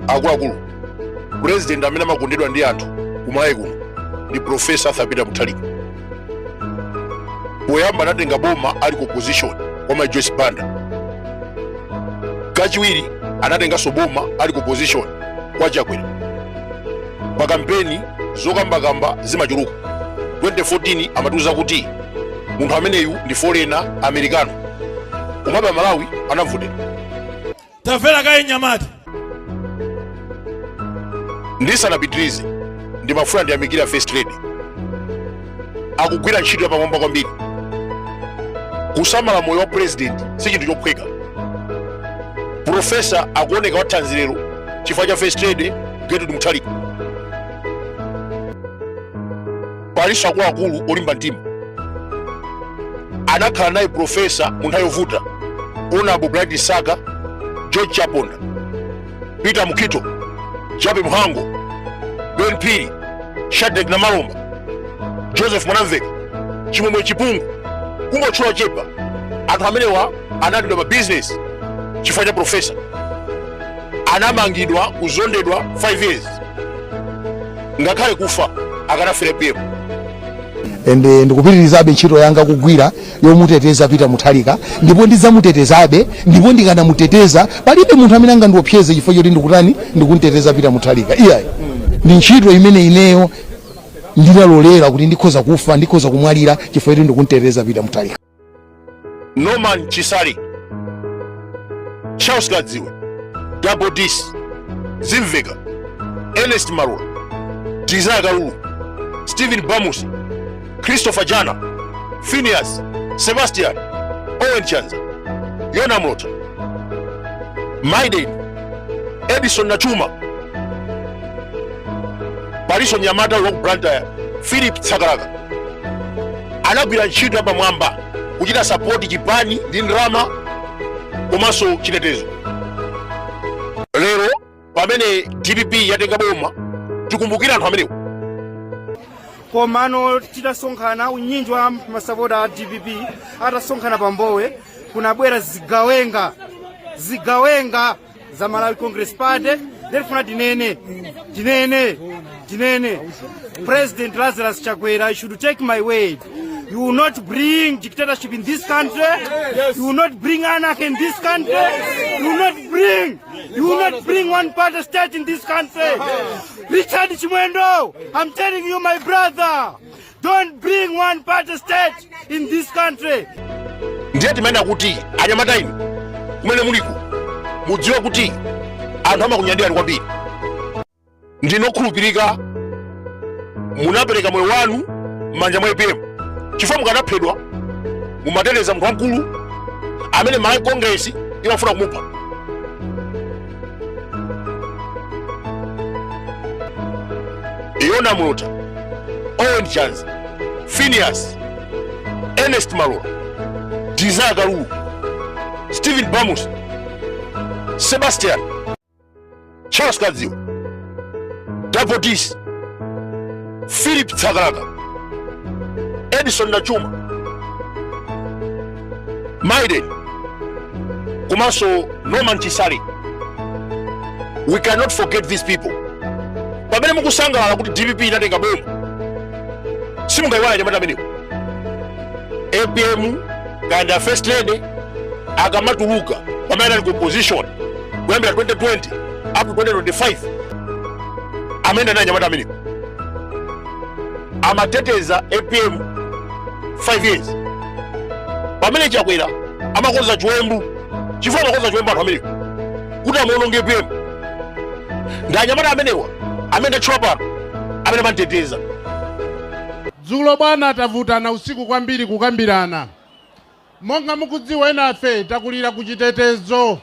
akuluakulu president amene amakondedwa ndi anthu kumalawi kuno ndi Professor Anthu Mutharika. Poyamba anatenga boma ali ku opposition kwa Joyce Banda. Kachiwiri anatenganso boma ali ku opposition kwa Chakwera. Pa kampeni zokambakamba zimachuluka. 2014 amatuza kuti munthu ameneyu ndi foreigner americano. Komabe Malawi anavotera. Tafera kaye Nyamata. Ndisanapitirize ndi mafuna ndi amikira first lady. Akugwira ntchito yapamwamba kwambiri. Kusamala moyo wa president si chinthu chophweka. Professor akuoneka wathanzirero chifukwa cha first lady Anthu Mutharika. Palinso akuluakulu olimba mtima. Anakhala naye professor mu nthawi yovuta. Honorable Bright Saka, George Chaponda, Peter Mukito, Chape Muhango, Ben Piri, Shadrack Namalomba, Joseph Mwanamveka, Chimwemwe Chipungu, kungotchula chepa. Anthu amenewa anadidwa pa business chifukwa cha professor. Anamangidwa kuzondedwa 5 years. Ngakhale kufa akanafera pemo. Ende ndikupitirizabe ntchito yanga kugwira yomuteteza Peter Mutharika, ndipo ndizamutetezabe, ndipo ndikanamuteteza palibe munthu amene angandiopseze chifukwa choti ndikutani ndikunteteza Peter Mutharika. Iyayi ndi ntchito imene ineyo ndinalolera kuti ndikhoza kufa, ndikhoza kumwalira chifukwa choti ndikunteteza Peter Mutharika. Norman Chisali, Charles Kadziwe, Double Dis, Zimveka, Ernest Marula, Desire Kalulu, Stephen Bamusi, Christopher Jana, Phineas, Sebastian, Owen Chanza, Yona Mlota, Maiden, Edison Nachuma, Parisho Nyamata Rock Branta, Philip Tsakaraka. Anagwira ntchito yapamwamba kuchita support Chipani ndi ndrama komanso chitetezo. Lero pamene DPP yatenga boma tikumbukira anthu amenewo. Komano titasonkhana unyinji wa masapota a DPP atasonkhana pambowe kunabwera zigawenga za Malawi Congress Party ndifuna tinene President Lazarus Chakwera should take my word. You will not bring dictatorship in this country. Yes. You will not bring anarchy in this country. Yes. You will not bring one party state in this country. Richard Chimwendo, I'm telling you, my brother, don't bring one party state in this country. Ndiye timene kuti anyamata inu kumene muliko mudziwe kuti anthu amakunyadira kwambiri. Ndinokhulupirika munapereka moyo wanu m'manja mwa IPM. Chifukwa mukanaphedwa mumateteza munthu wamkulu amene Malawi Congress imafuna kumupha. Yona Mlota, Owen Chanza, Phineas, Ernest Marula, Desire Kalulu, Stephen Bamus, Sebastian, Charles Kadziwe, Double Dis, Philip Tsakaraka, Edison Nachuma, Maiden, komanso Norman Chisali. We cannot forget these people. Pamene mukusangalala kuti DPP inatenga boma, simungayiwala anyamata amenewo. APM kanda first lady akamatuluka pamene ali ku opposition kuyambira 2020 up to 2025 amene ana anyamata amenewo amateteza APM 5 years. Pamene Chakwera amakonza chiwembu chifukwa amakonza chiwembu anthu amenewo kuti amaononge APM. Ndi anyamata amenewa amene atchula pano amene amanteteza. Dzulo bwana atavutana usiku kwambiri kukambirana. Monga mukudziwa enafe takulira kuchitetezo.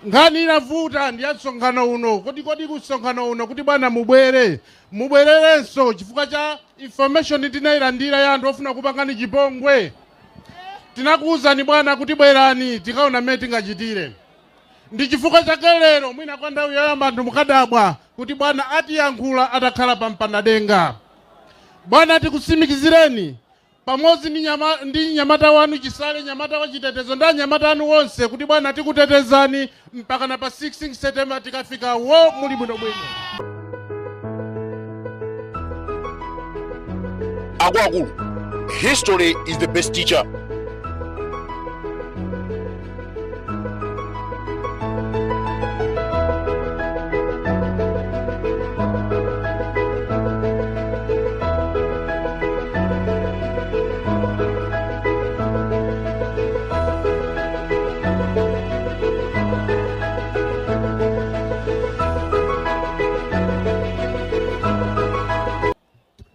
Ngani inavuta ndi asonkhano uno kodi kusonkhano uno kuti bwana mubwererenso chifukwa cha information tinayilandira ya anthu ofuna kupangani chipongwe. Tinakuwuzani bwana kuti bwerani tikaona mmene tingachitire. Ndi chifukwa chake lero mwina kwa ndawu yoyamba anthu mukadabwa kuti bwana atiyankhula atakhala pa mpanda denga. Bwana tikusimikizireni pamodzi ndi nyamata wanu Chisale, nyamata wa chitetezo nda nyamata anu wonse kuti bwana tikutetezani mpaka na pa 16 September tikafika wo muli bwino bwino. Akuluakulu, history is the best teacher.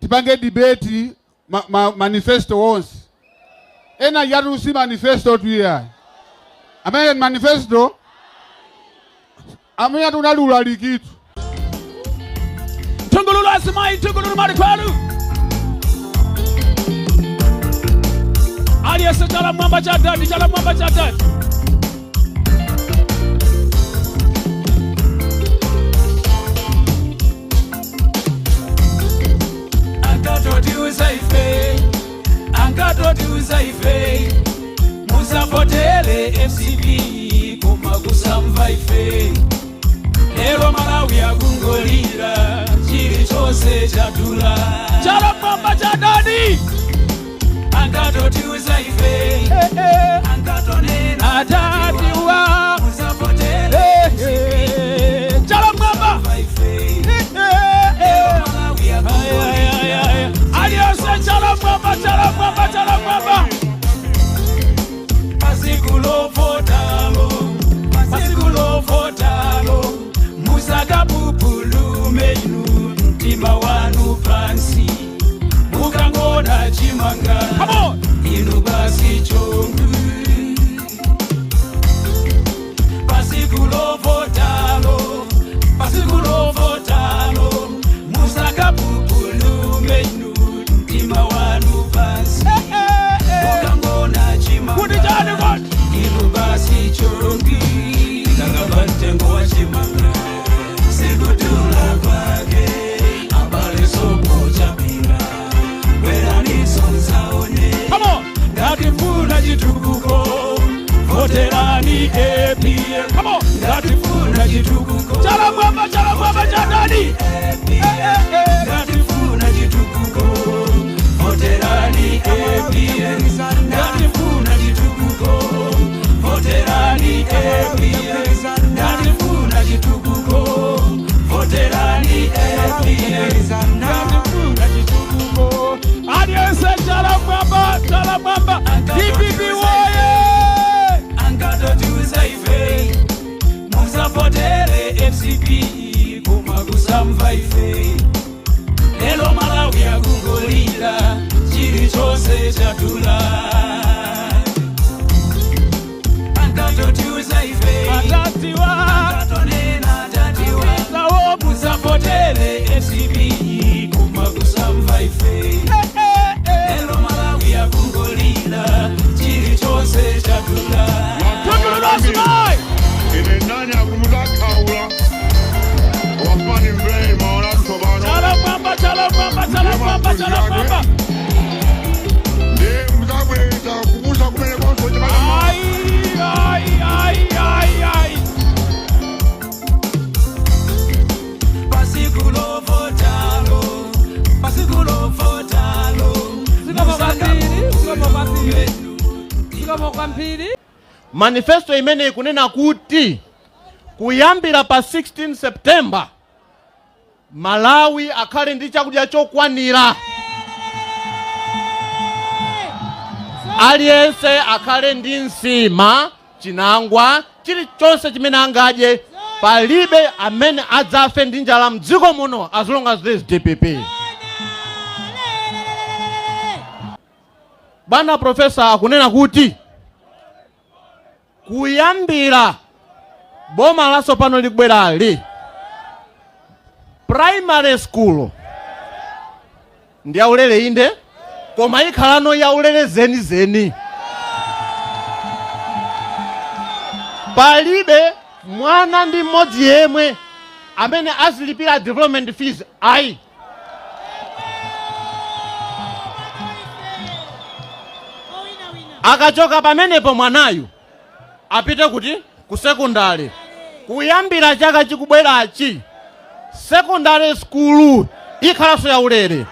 Tipange debate manifesto once. Ena yarusi manifesto tuya. Amene manifesto amene tunalula likitu. Tungululu asimai, tungululu marikwalu. Aliyesa chala mwamba chatati, chala mwamba chatati. Ankatoti usaife musapotele FCP kumakusamva ife lero Malawi akungolira chili chose chatula chala mwamba chadani ankatoti usaife ankatonena atatiwa musapotele FCP chala mwamba ife lero Malawi akungolira aliyose chala mwamba chala mwamba chala mwamba pasikulo fotalo musakapupulume inu mtima wanu pansi mukangona chimanga inu basi chongu pasikulo fotalo musakapupulume inu mtima wanu pansi mukangona chimanga inu basi chongi takabantengo wa chimanga sikutula kwake abale sopo chapinga wera nisonzaone ngatifuna chitukuko voterani APM ngatifuna chitukuko chala mwamba chatani ngatifuna chitukuko voterani APM ngatifuna chitukuko voterani APM ngatifuna chitukuko voterani APM ngatifuna chitukuko aliyese chala mwamba DPP woye ankatoti usaife musapotele FCP kumakusamva ife lelo Malawi akungolira chili chose chatula ankatoti usaife ankatonena atatiwa musapotele FCP kumakusamva ife lelo Malawi akungolira chili chose chatula Ine nani akumudakaula wafani mvei maona mtobano chala mwamba ndiye mzabweza kukusa kumene konso chimana ai pasikulo fotalo Sikomo kwambiri manifesto imene ikunena kuti kuyambira pa 16 September Malawi akhale ndi chakudya chokwanira, aliyense akhale ndi nsima, chinangwa, chilichonse chimene angadye, palibe amene adzafe ndi njala mdziko muno as long as there is DPP. Bwana profesa akunena kuti kuyambira boma laso pano likubwerali primary school ndi yaulere inde koma ikhalano yaulere zeni palibe mwana ndi mmodzi yemwe amene azilipira development fees ayi akachoka pamenepo mwanayu apite kuti ku sekondari. Kuyambira chaka chikubwerachi sekondari skulu ikhalanso yaulere.